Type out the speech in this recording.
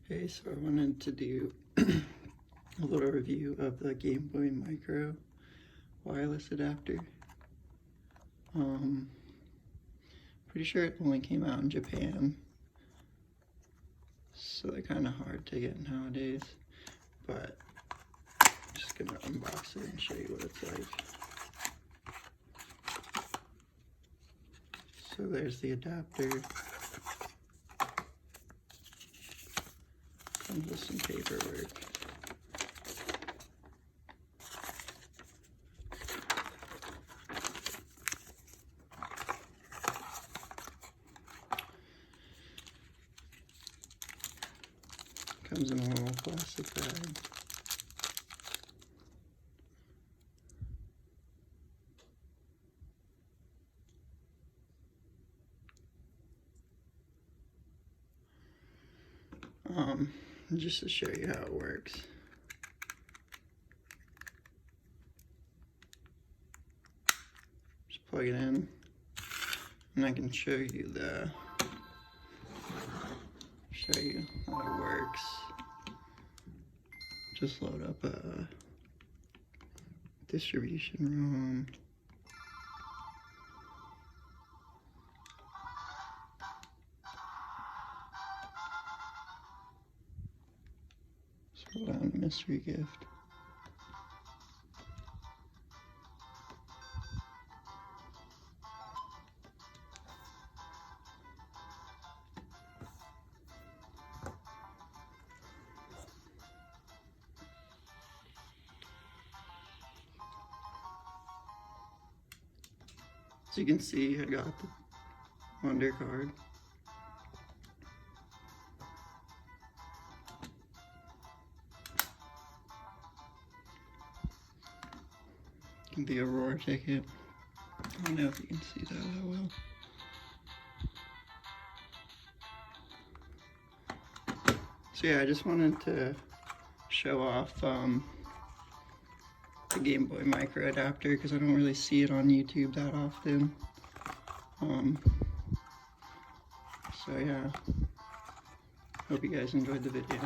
Hey, so I wanted to do a little review of the Gameboy Micro wireless adapter. Pretty sure it only came out in Japan, so they're kind of hard to get nowadays, but I'm just gonna unbox it and show you what it's like. So there's the adapter. Comes with some paperwork. Comes in a little plastic bag. Just to show you how it works. Just plug it in, and I can show you how it works. Just load up a distribution ROM. Scroll down to mystery gift. So you can see I got the Wonder card. The Aurora ticket. I don't know if you can see that well. So yeah, I just wanted to show off the Gameboy micro adapter because I don't really see it on YouTube that often. So yeah, hope you guys enjoyed the video.